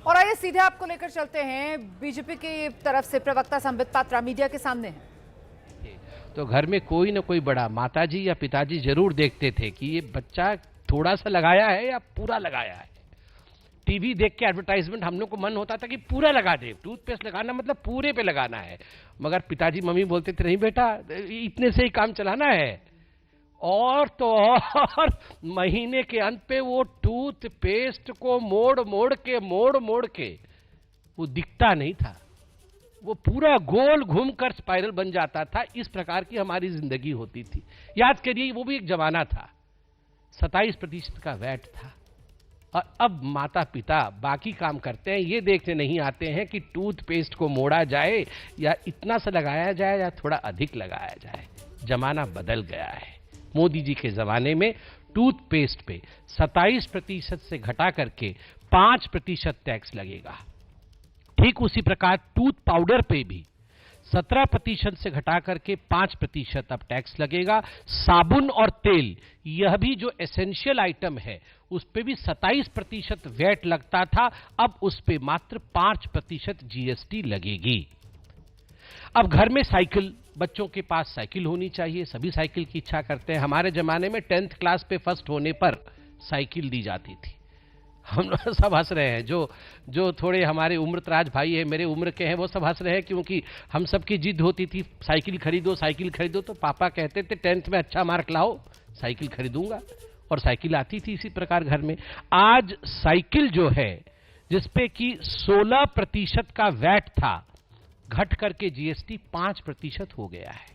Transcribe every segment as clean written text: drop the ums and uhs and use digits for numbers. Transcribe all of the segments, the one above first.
और आइए सीधे आपको लेकर चलते हैं, बीजेपी की तरफ से प्रवक्ता संबित पात्रा मीडिया के सामने हैं। तो घर में कोई ना कोई बड़ा माताजी या पिताजी जरूर देखते थे कि ये बच्चा थोड़ा सा लगाया है या पूरा लगाया है। टीवी देख के एडवर्टाइजमेंट हम लोग को मन होता था कि पूरा लगा दे, टूथपेस्ट लगाना मतलब पूरे पे लगाना है, मगर पिताजी मम्मी बोलते थे नहीं बेटा इतने से ही काम चलाना है। और तो और महीने के अंत पे वो टूथपेस्ट को मोड़ मोड़ के वो दिखता नहीं था, वो पूरा गोल घूमकर स्पाइरल बन जाता था। इस प्रकार की हमारी जिंदगी होती थी। याद करिए वो भी एक जमाना था, 27% का वैट था। और अब माता पिता बाकी काम करते हैं, ये देखने नहीं आते हैं कि टूथपेस्ट को मोड़ा जाए या इतना सा लगाया जाए या थोड़ा अधिक लगाया जाए। जमाना बदल गया है। मोदी जी के जमाने में टूथपेस्ट पे 27% से घटा करके 5% टैक्स लगेगा। ठीक उसी प्रकार टूथ पाउडर पे भी 17% से घटा करके 5% अब टैक्स लगेगा। साबुन और तेल, यह भी जो एसेंशियल आइटम है, उस पे भी 27% वैट लगता था, अब उस पे मात्र 5% जीएसटी लगेगी। अब घर में साइकिल, बच्चों के पास साइकिल होनी चाहिए, सभी साइकिल की इच्छा करते हैं। हमारे जमाने में 10th क्लास पे फर्स्ट होने पर साइकिल दी जाती थी। हम लोग सब हंस रहे हैं, जो थोड़े हमारे उम्रदराज भाई है, मेरे उम्र के हैं, वो सब हंस रहे हैं, क्योंकि हम सबकी जिद होती थी साइकिल खरीदो। तो पापा कहते थे 10th में अच्छा मार्क लाओ साइकिल खरीदूंगा, और साइकिल आती थी इसी प्रकार घर में। आज साइकिल जो है जिसपे कि 16% का वैट था, घट करके जीएसटी 5% हो गया है।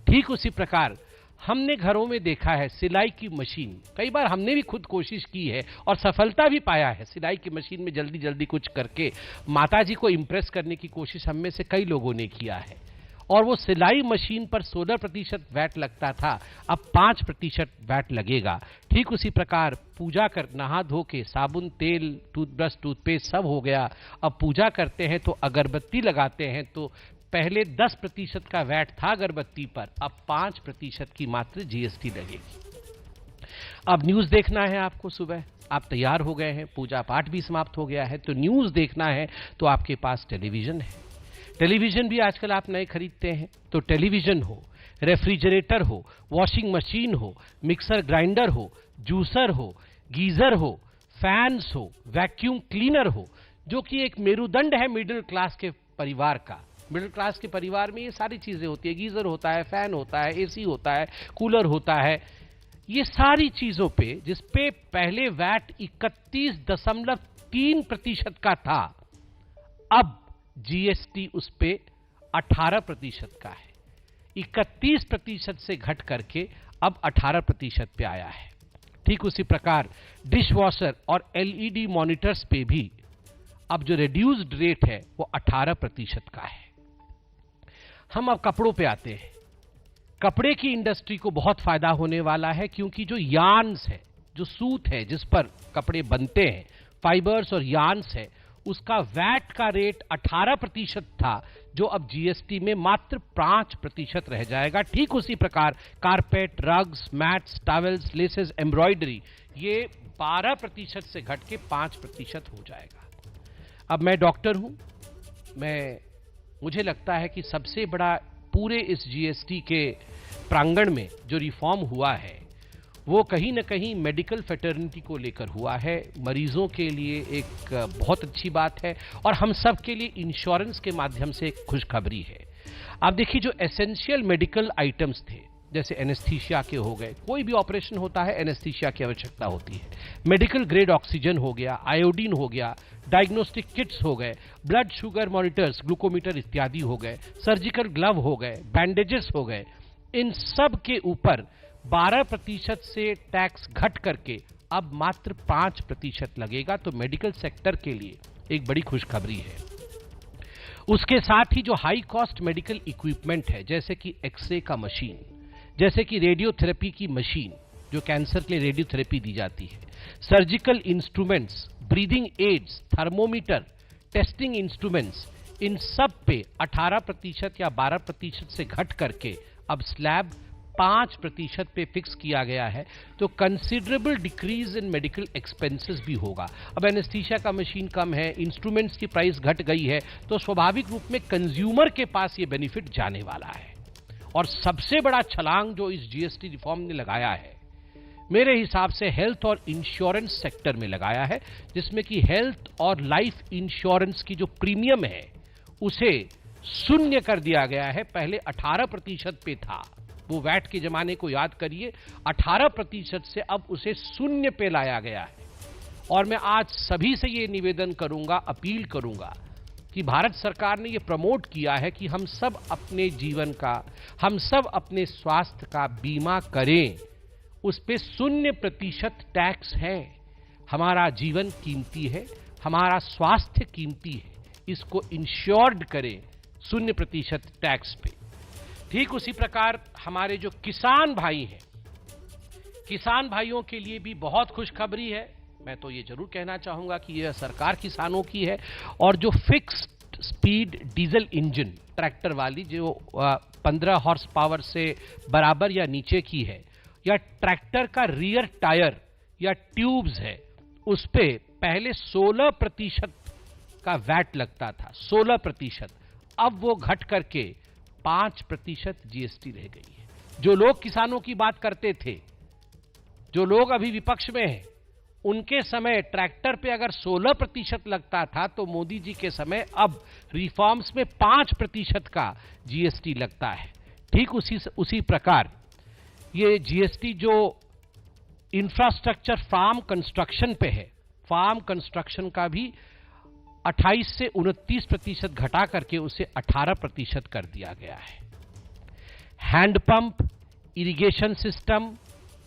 ठीक उसी प्रकार हमने घरों में देखा है सिलाई की मशीन, कई बार हमने भी खुद कोशिश की है और सफलता भी पाया है। सिलाई की मशीन में जल्दी जल्दी कुछ करके माताजी को इंप्रेस करने की कोशिश हम में से कई लोगों ने किया है। और वो सिलाई मशीन पर 16% वैट लगता था, अब 5% वैट लगेगा। ठीक उसी प्रकार पूजा कर, नहा धो के साबुन, तेल, टूथब्रश, टूथपेस्ट सब हो गया। अब पूजा करते हैं तो अगरबत्ती लगाते हैं, तो पहले 10% का वैट था अगरबत्ती पर, अब 5% की मात्र जीएसटी लगेगी। अब न्यूज देखना है आपको, सुबह आप तैयार हो गए हैं, पूजा पाठ भी समाप्त हो गया है, तो न्यूज देखना है तो आपके पास टेलीविजन है। टेलीविजन भी आजकल आप नए खरीदते हैं, तो टेलीविजन हो, रेफ्रिजरेटर हो, वॉशिंग मशीन हो, मिक्सर ग्राइंडर हो, जूसर हो, गीजर हो, फैंस हो, वैक्यूम क्लीनर हो, जो कि एक मेरुदंड है मिडिल क्लास के परिवार का। मिडिल क्लास के परिवार में ये सारी चीजें होती है, गीजर होता है, फैन होता है, एसी होता है, कूलर होता है। ये सारी चीजों पे जिसपे पहले वैट 31.3% का था, अब जीएसटी उस पे 18% का है। 31% से घट करके अब 18% पे आया है। ठीक उसी प्रकार डिश वॉशर और एलईडी मॉनिटर्स पे भी अब जो रिड्यूस्ड रेट है वो 18% का है। हम अब कपड़ों पे आते हैं। कपड़े की इंडस्ट्री को बहुत फायदा होने वाला है, क्योंकि जो यार्न्स है, जो सूत है जिस पर कपड़े बनते हैं, फाइबर्स और यार्न्स है, उसका वैट का रेट 18% था, जो अब जीएसटी में मात्र 5% रह जाएगा। ठीक उसी प्रकार carpet, rugs, mats, towels, laces, embroidery, ये 12% से घट के 5% हो जाएगा। अब मैं डॉक्टर हूं, मुझे लगता है कि सबसे बड़ा पूरे इस जीएसटी के प्रांगण में जो रिफॉर्म हुआ है, वो कहीं ना कहीं मेडिकल फेटर्निटी को लेकर हुआ है। मरीजों के लिए एक बहुत अच्छी बात है, और हम सब के लिए इंश्योरेंस के माध्यम से एक खुशखबरी है। आप देखिए, जो एसेंशियल मेडिकल आइटम्स थे, जैसे एनेस्थीसिया के हो गए, कोई भी ऑपरेशन होता है एनेस्थीसिया की आवश्यकता होती है। मेडिकल ग्रेड ऑक्सीजन हो गया, आयोडीन हो गया, डायग्नोस्टिक किट्स हो गए, ब्लड शुगर मॉनिटर्स, ग्लूकोमीटर इत्यादि हो गए, सर्जिकल ग्लव हो गए, बैंडेजेस हो गए, इन सब के ऊपर 12% से टैक्स घट करके अब मात्र 5% लगेगा। तो मेडिकल सेक्टर के लिए एक बड़ी खुशखबरी है। उसके साथ ही जो हाई कॉस्ट मेडिकल इक्विपमेंट है, जैसे कि एक्सरे का मशीन, जैसे कि रेडियोथेरेपी की मशीन, जो कैंसर के लिए रेडियोथेरेपी दी जाती है, surgical instruments, breathing aids, thermometer, testing instruments, इन सब पे 18% या 12% से घट करके अब स्लैब 5% पे फिक्स किया गया है, तो considerable decrease in medical expenses भी होगा। अब एनेस्थीसिया का मशीन कम है, इंस्ट्रूमेंट्स की प्राइस घट गई है, तो स्वाभाविक रूप में कंज्यूमर के पास ये बेनिफिट जाने वाला है। और सबसे बड़ा छलांग जो इस जीएसटी रिफॉर्म ने लगाया है, मेरे हिसाब से हेल्थ और इंश्योरेंस सेक्टर में लगाया है, जिसमें कि हेल्थ और लाइफ इंश्योरेंस की जो प्रीमियम है उसे शून्य कर दिया गया है। पहले 18% पे था, वो वैट के जमाने को याद करिए, 18% से अब उसे शून्य पे लाया गया है। और मैं आज सभी से ये निवेदन करूंगा, अपील करूंगा कि भारत सरकार ने ये प्रमोट किया है कि हम सब अपने जीवन का, हम सब अपने स्वास्थ्य का बीमा करें, उस पे 0% टैक्स है। हमारा जीवन कीमती है, हमारा स्वास्थ्य कीमती है, इसको इंश्योर्ड करें 0% टैक्स पे। ठीक उसी प्रकार हमारे जो किसान भाई हैं, किसान भाइयों के लिए भी बहुत खुशखबरी है। मैं तो ये जरूर कहना चाहूंगा कि यह सरकार किसानों की है। और जो fixed speed diesel engine tractor वाली जो 15 हॉर्स पावर से बराबर या नीचे की है, या ट्रैक्टर का रियर टायर या ट्यूब्स है, उस पे पहले 16% का वैट लगता था, 16%। अब वो घट करके 5% जीएसटी रह गई है। जो लोग किसानों की बात करते थे, जो लोग अभी विपक्ष में हैं, उनके समय ट्रैक्टर पे अगर 16% लगता था, तो मोदी जी के समय अब रिफॉर्म्स में 5% का जीएसटी लगता है। ठीक उसी प्रकार ये जीएसटी जो इंफ्रास्ट्रक्चर फार्म कंस्ट्रक्शन पे है, फार्म कंस्ट्रक्शन का भी 28 से 29% घटा करके उसे 18% कर दिया गया है। Handpump, irrigation system,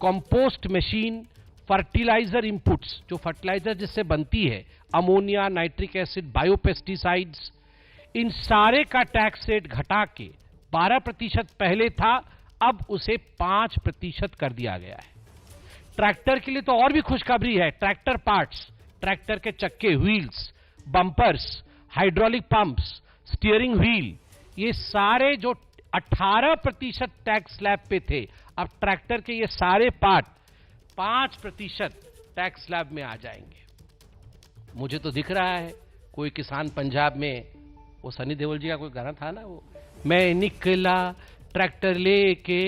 compost machine, fertiliser inputs, जो फर्टिलाइजर जिससे बनती है, अमोनिया, नाइट्रिक एसिड, बायोपेस्टिसाइड्स, इन सारे का टैक्स रेट घटा के 12% पहले था, अब उसे 5% कर दिया गया है। ट्रैक्टर के लिए तो और भी खुशखबरी है। ट्रैक्टर पार्ट्स, ट्रैक्टर के चक्के, wheels, bumpers, hydraulic pumps, steering wheel, ये सारे जो 18% टैक्स स्लैब पे थे, अब ट्रैक्टर के ये सारे पार्ट 5% टैक्स स्लैब में आ जाएंगे। मुझे तो दिख रहा है कोई किसान पंजाब में, वो सनी देओल जी का कोई गाना था ना, वो मैं निकला ट्रैक्टर लेके,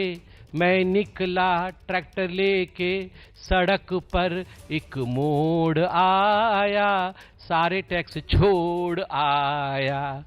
मैं निकला ट्रैक्टर लेके, सड़क पर एक मोड़ आया, सारे टैक्स छोड़ आया।